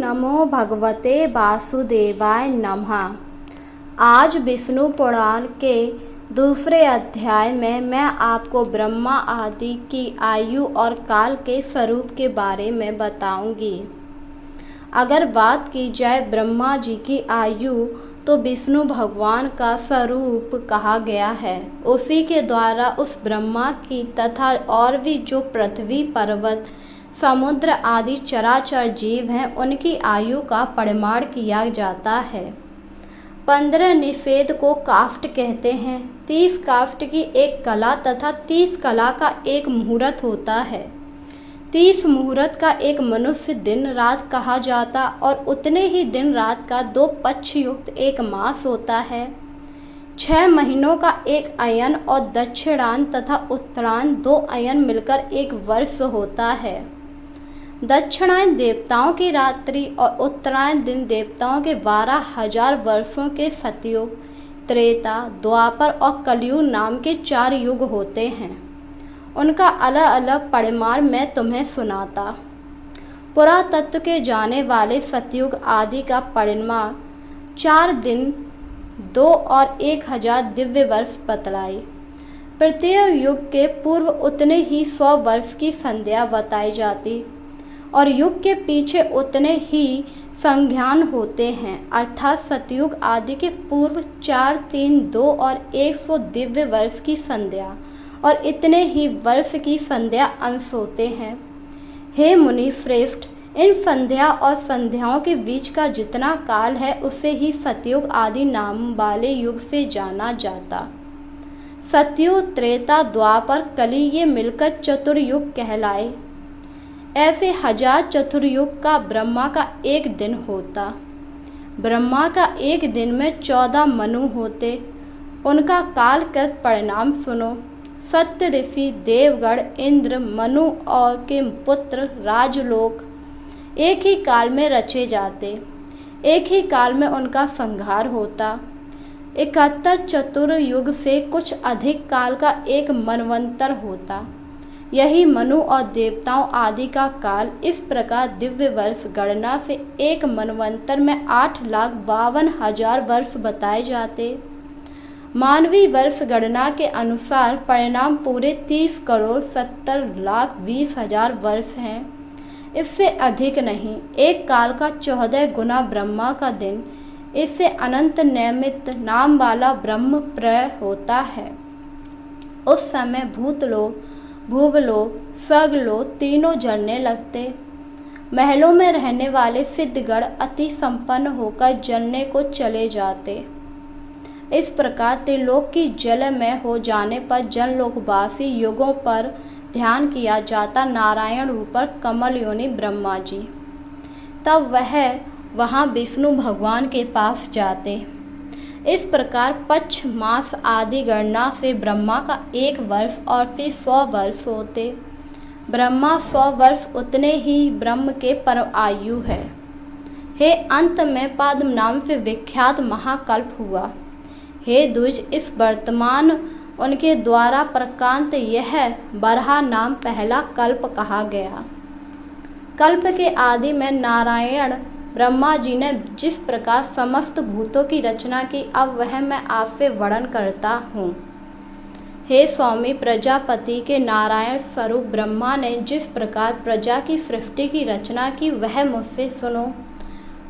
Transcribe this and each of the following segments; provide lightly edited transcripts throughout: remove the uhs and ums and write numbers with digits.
नमो भगवते वासुदेवाय नमः। आज विष्णु पुराण के दूसरे अध्याय में मैं आपको ब्रह्मा आदि की आयु और काल के स्वरूप के बारे में बताऊंगी। अगर बात की जाए ब्रह्मा जी की आयु तो विष्णु भगवान का स्वरूप कहा गया है। उसी के द्वारा उस ब्रह्मा की तथा और भी जो पृथ्वी पर्वत समुद्र आदि चराचर जीव हैं उनकी आयु का परिमाण किया जाता है। 15 निषेध को काष्ठ कहते हैं। 30 काष्ठ की एक कला तथा 30 कला का एक मुहूर्त होता है। 30 मुहूर्त का एक मनुष्य दिन रात कहा जाता और उतने ही दिन रात का 2 पक्ष युक्त एक मास होता है। 6 महीनों का एक अयन और दक्षिणायन तथा उत्तरायण 2 अयन मिलकर एक वर्ष होता है। दक्षिणायन देवताओं की रात्रि और उत्तरायण दिन देवताओं के 12,000 वर्षों के सतयुग, त्रेता, द्वापर और कलयुग नाम के 4 युग होते हैं। उनका अलग अलग परिमाण मैं तुम्हें सुनाता। पुरातत्व के जाने वाले सतयुग आदि का परिमाण 4 दिन 2 और 1000 दिव्य वर्ष बतलाई। प्रत्येक युग के पूर्व उतने ही 100 वर्ष की संध्या बताई जाती और युग के पीछे उतने ही संज्ञान होते हैं। अर्थात सतयुग आदि के पूर्व 4, 3, 2 और 100 दिव्य वर्ष की संध्या और इतने ही वर्ष की संध्या अंश होते हैं। हे मुनि श्रेष्ठ, इन संध्या और संध्याओं के बीच का जितना काल है उसे ही सतयुग आदि नाम वाले युग से जाना जाता। सतयुग, त्रेता, द्वापर, कली ये मिलकर चतुर्युग कहलाए। ऐसे 1000 चतुर्युग का ब्रह्मा का एक दिन होता। ब्रह्मा का एक दिन में 14 मनु होते। उनका कालकृत परिणाम सुनो। सत्य ऋषि, देवगण, इंद्र, मनु और के पुत्र राजलोक एक ही काल में रचे जाते। एक ही काल में उनका संहार होता। 71 चतुर्युग से कुछ अधिक काल का एक मनवंतर होता। यही मनु और देवताओं आदि का काल। इस प्रकार दिव्य वर्ष गणना से एक मनवंतर में 8,52,000 वर्ष बताए जाते। मानवीय वर्ष गणना के अनुसार परिणाम पूरे 30,70,20,000 वर्ष हैं। इससे अधिक नहीं। एक काल का 14 गुना ब्रह्मा का दिन। इससे अनंत नैमित्त नाम वाला ब्रह्म प्रलय होता है। उस समय भूतलोक, भूवलोक, स्वर्गलोक तीनों जलने लगते। महलों में रहने वाले सिद्धगण अति संपन्न होकर जलने को चले जाते। इस प्रकार त्रिलोक की जलमय हो जाने पर जनलोकवासी युगों पर ध्यान किया जाता नारायण रूपर कमल योनि ब्रह्मा जी। तब वह वहाँ विष्णु भगवान के पास जाते। इस प्रकार पक्ष, मास आदि गणना से ब्रह्मा का 1 वर्ष और फिर 100 वर्ष होते। ब्रह्मा 100 वर्ष उतने ही ब्रह्म के परम आयु है। हे अंत में पाद नाम से विख्यात महाकल्प हुआ। हे द्विज, इस वर्तमान उनके द्वारा प्रकांत यह बरहा नाम पहला कल्प कहा गया। कल्प के आदि में नारायण ब्रह्मा जी ने जिस प्रकार समस्त भूतों की रचना की, अब वह मैं आपसे वर्णन करता हूँ। हे स्वामी, प्रजापति के नारायण स्वरूप ब्रह्मा ने जिस प्रकार प्रजा की सृष्टि की रचना की वह मुझसे सुनो।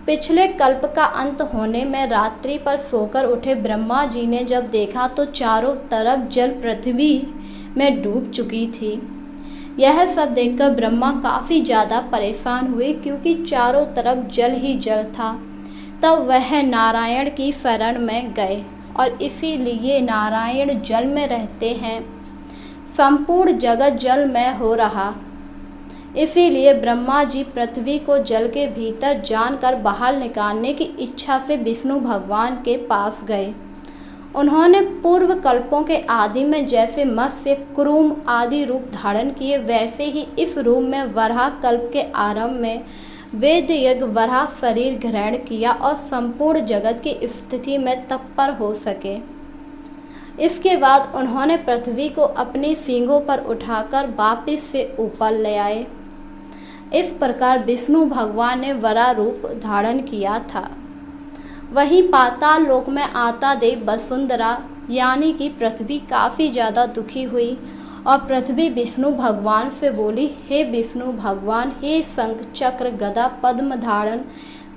पिछले कल्प का अंत होने में रात्रि पर सोकर उठे ब्रह्मा जी ने जब देखा तो चारों तरफ जल पृथ्वी में डूब चुकी थी। यह सब देखकर ब्रह्मा काफ़ी ज़्यादा परेशान हुए क्योंकि चारों तरफ जल ही जल था। तब वह नारायण की शरण में गए और इसीलिए नारायण जल में रहते हैं। संपूर्ण जगत जल में हो रहा। इसीलिए ब्रह्मा जी पृथ्वी को जल के भीतर जानकर बाहर निकालने की इच्छा से विष्णु भगवान के पास गए। उन्होंने पूर्व कल्पों के आदि में जैसे मत्स्य, कुरुम आदि रूप धारण किए वैसे ही इस रूप में वराह कल्प के आरंभ में वेद यज्ञ वराह शरीर ग्रहण किया और संपूर्ण जगत की स्थिति में तत्पर हो सके। इसके बाद उन्होंने पृथ्वी को अपनी सींगों पर उठाकर वापिस से ऊपर ले आए। इस प्रकार विष्णु भगवान ने वराह रूप धारण किया था। वहीं पाताल लोक में आता देव वसुंधरा यानी कि पृथ्वी काफ़ी ज़्यादा दुखी हुई और पृथ्वी विष्णु भगवान से बोली, हे विष्णु भगवान, हे शंख चक्र गदा पद्म धारण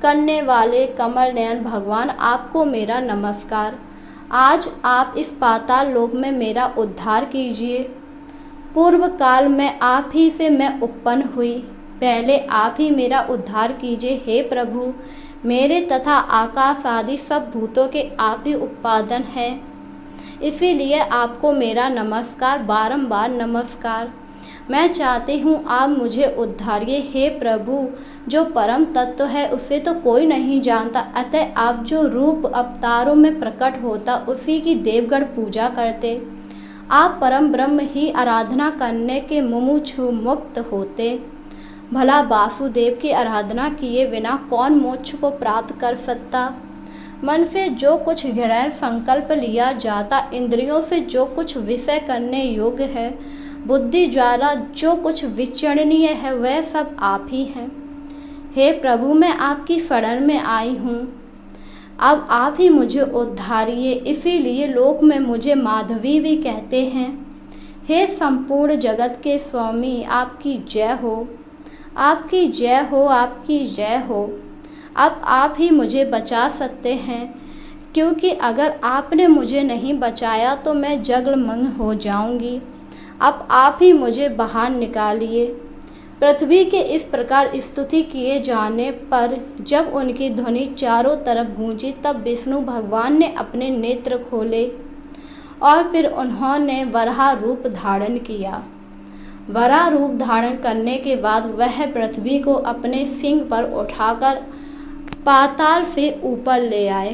करने वाले कमल नयन भगवान, आपको मेरा नमस्कार। आज आप इस पाताल लोक में मेरा उद्धार कीजिए। पूर्व काल में आप ही से मैं उत्पन्न हुई, पहले आप ही मेरा उद्धार कीजिए। हे प्रभु, मेरे तथा आकाश आदि सब भूतों के आप ही उत्पादन है, इसीलिए आपको मेरा नमस्कार, बारंबार नमस्कार। मैं चाहती हूँ आप मुझे उद्धारिए। हे प्रभु, जो परम तत्व है उसे तो कोई नहीं जानता, अतः आप जो रूप अवतारों में प्रकट होता उसी की देवगण पूजा करते। आप परम ब्रह्म ही आराधना करने के मुमुक्षु मुक्त होते। भला वासुदेव की आराधना किए बिना कौन मोक्ष को प्राप्त कर सकता। मन से जो कुछ गहरा संकल्प लिया जाता, इंद्रियों से जो कुछ विषय करने योग्य है, बुद्धि द्वारा जो कुछ विचरणीय है, वह सब आप ही हैं। हे प्रभु, मैं आपकी शरण में आई हूँ, अब आप ही मुझे उद्धारिए। इसीलिए लोक में मुझे माधवी भी कहते हैं। हे संपूर्ण जगत के स्वामी, आपकी जय हो, आपकी जय हो, आपकी जय हो। अब आप ही मुझे बचा सकते हैं, क्योंकि अगर आपने मुझे नहीं बचाया तो मैं जगमग्न हो जाऊंगी। अब आप ही मुझे बाहर निकालिए। पृथ्वी के इस प्रकार स्तुति किए जाने पर जब उनकी ध्वनि चारों तरफ गूंजी, तब विष्णु भगवान ने अपने नेत्र खोले और फिर उन्होंने वराह रूप धारण किया। वराह रूप धारण करने के बाद वह पृथ्वी को अपने सिंह पर उठाकर पाताल से ऊपर ले आए।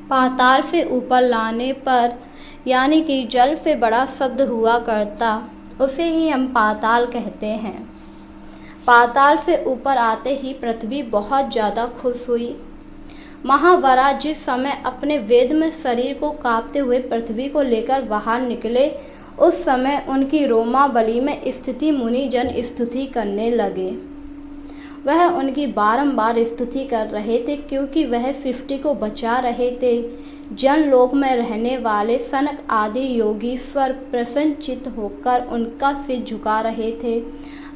पाताल से ऊपर लाने पर यानी कि जल से बड़ा शब्द हुआ करता, उसे ही हम पाताल कहते हैं। पाताल से ऊपर आते ही पृथ्वी बहुत ज़्यादा खुश हुई। महावरा जिस समय अपने वेद में शरीर को कांपते हुए पृथ्वी को लेकर बाहर निकले, उस समय उनकी रोमावली में स्थिति मुनिजन स्तुति करने लगे। वह उनकी बारंबार स्तुति कर रहे थे, क्योंकि वह सृष्टि को बचा रहे थे। जनलोक में रहने वाले सनक आदि योगीश्वर प्रसन्नचित्त होकर उनका सिर झुका रहे थे,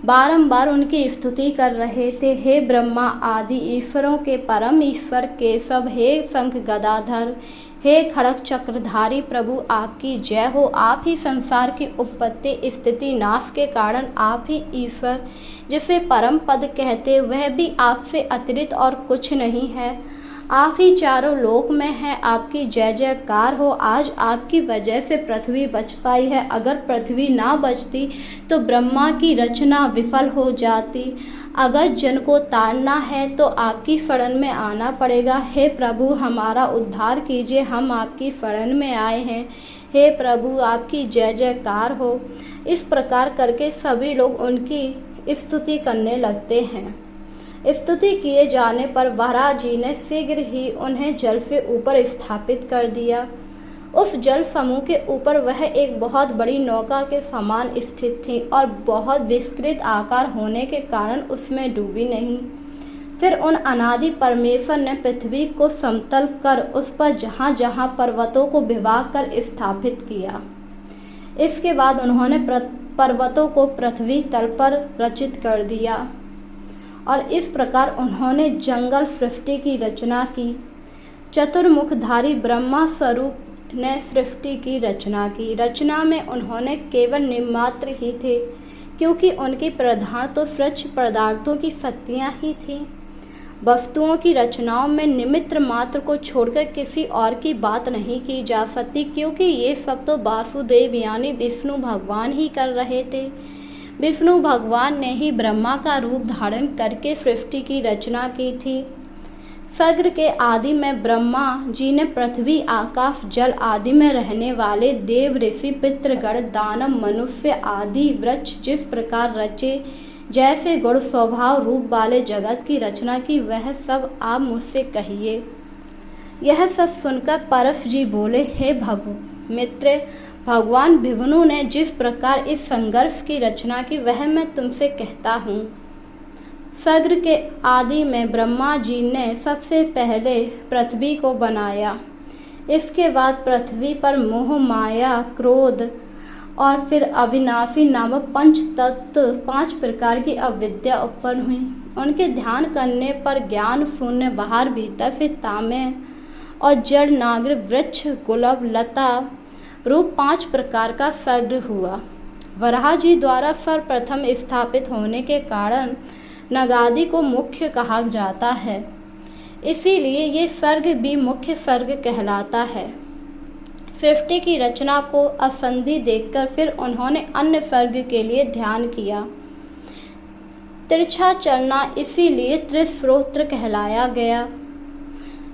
बारंबार उनकी स्तुति कर रहे थे। हे ब्रह्मा आदि ईश्वरों के परम ईश्वर केशव, हे शंख गदाधर, हे खड़ग चक्रधारी प्रभु, आपकी जय हो। आप ही संसार की उत्पत्ति स्थिति नाश के कारण आप ही ईश्वर, जिसे परम पद कहते, वह भी आपसे अतिरिक्त और कुछ नहीं है। आप ही चारों लोक में हैं, आपकी जय जयकार हो। आज आपकी वजह से पृथ्वी बच पाई है, अगर पृथ्वी ना बचती तो ब्रह्मा की रचना विफल हो जाती। अगर जन को तारना है तो आपकी शरण में आना पड़ेगा। हे प्रभु, हमारा उद्धार कीजिए, हम आपकी शरण में आए हैं। हे प्रभु, आपकी जय जयकार हो। इस प्रकार करके सभी लोग उनकी स्तुति करने लगते हैं। स्तुति किए जाने पर वराह जी ने शीघ्र ही उन्हें जल से ऊपर स्थापित कर दिया। उस जल समूह के ऊपर वह एक बहुत बड़ी नौका के समान स्थित थी और बहुत विस्तृत आकार होने के कारण उसमें डूबी नहीं। फिर उन अनादि परमेश्वर ने पृथ्वी को समतल कर उस पर जहाँ जहाँ पर्वतों को विभाग कर स्थापित किया। इसके बाद उन्होंने पर्वतों को पृथ्वी तल पर रचित कर दिया और इस प्रकार उन्होंने जंगल सृष्टि की रचना की। चतुर्मुखधारी ब्रह्मा स्वरूप ने सृष्टि की रचना की। रचना में उन्होंने केवल निमात्र ही थे, क्योंकि उनकी प्रधान तो स्वच्छ पदार्थों की शक्तियाँ ही थीं। वस्तुओं की रचनाओं में निमित्त मात्र को छोड़कर किसी और की बात नहीं की जा सकती, क्योंकि ये सब तो वासुदेव यानी विष्णु भगवान ही कर रहे थे। विष्णु भगवान ने ही ब्रह्मा का रूप धारण करके सृष्टि की रचना की थी। सर्ग के आदि में ब्रह्मा जी ने पृथ्वी आकाश जल आदि में रहने वाले देव ऋषि पितृगण दानव मनुष्य आदि वृक्ष जिस प्रकार रचे, जैसे गुण स्वभाव रूप वाले जगत की रचना की, वह सब आप मुझसे कहिए। यह सब सुनकर परश जी बोले, हे मित्र, भगवान विष्णु ने जिस प्रकार इस संघर्ष की रचना की, वह मैं तुमसे कहता हूँ। स्वर्ग के आदि में ब्रह्मा जी ने सबसे पहले पृथ्वी को बनाया। इसके बाद पृथ्वी पर मोह, माया, क्रोध और फिर अविनाशी नामक पंच तत्व, 5 प्रकार की अविद्या उत्पन्न हुई। उनके ध्यान करने पर ज्ञान शून्य बाहर भीतर फिर तामय और जड़ नागर, वृक्ष, गुलाब, लता रूप 5 प्रकार का स्वर्ग हुआ। वराह जी द्वारा सर्वप्रथम स्थापित होने के कारण नगादि को मुख्य कहा जाता है, इसीलिए ये स्वर्ग भी मुख्य स्वर्ग कहलाता है। सृष्टि की रचना को असंधि देखकर फिर उन्होंने अन्य स्वर्ग के लिए ध्यान किया। तिरछा चलना इसीलिए त्रिश्रोत्र कहलाया गया।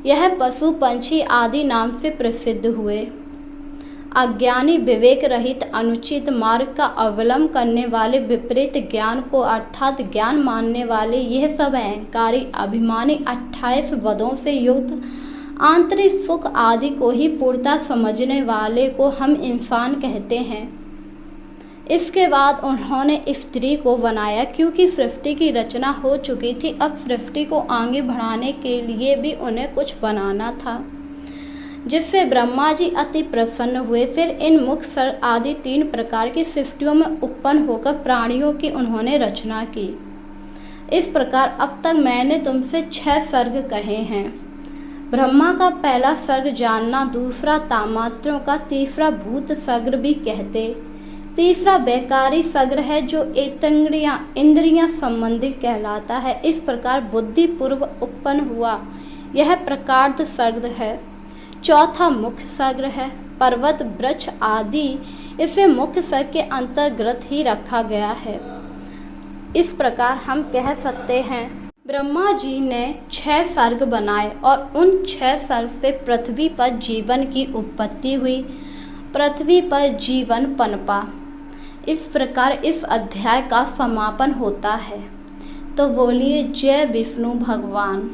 यह पशु पंछी आदि नाम से प्रसिद्ध हुए। अज्ञानी, विवेक रहित, अनुचित मार्ग का अवलंबन करने वाले, विपरीत ज्ञान को अर्थात ज्ञान मानने वाले, यह सब अहंकारी, अभिमानी, 28 वदों से युक्त, आंतरिक सुख आदि को ही पूर्णता समझने वाले को हम इंसान कहते हैं। इसके बाद उन्होंने स्त्री को बनाया, क्योंकि सृष्टि की रचना हो चुकी थी। अब सृष्टि को आगे बढ़ाने के लिए भी उन्हें कुछ बनाना था, जिससे ब्रह्मा जी अति प्रसन्न हुए। फिर इन मुख, स्वर आदि 3 प्रकार की सृष्टियों में उत्पन्न होकर प्राणियों की उन्होंने रचना की। इस प्रकार अब तक मैंने तुमसे 6 स्वर्ग कहे हैं। ब्रह्मा का पहला स्वर्ग जानना, दूसरा तामात्रों का, तीसरा भूत स्वर्ग भी कहते, तीसरा बेकारी स्वर्ग है जो इंद्रियां संबंधित कहलाता है। इस प्रकार बुद्धि पूर्व उत्पन्न हुआ, यह प्रकांड स्वर्ग है। चौथा मुख्य स्वर्ग है। पर्वत, वृक्ष आदि इसे मुख्य स्वर्ग के अंतर्गत ही रखा गया है। इस प्रकार हम कह सकते हैं ब्रह्मा जी ने 6 स्वर्ग बनाए और उन 6 स्वर्ग से पृथ्वी पर जीवन की उत्पत्ति हुई, पृथ्वी पर जीवन पनपा। इस प्रकार इस अध्याय का समापन होता है। तो बोलिए जय विष्णु भगवान।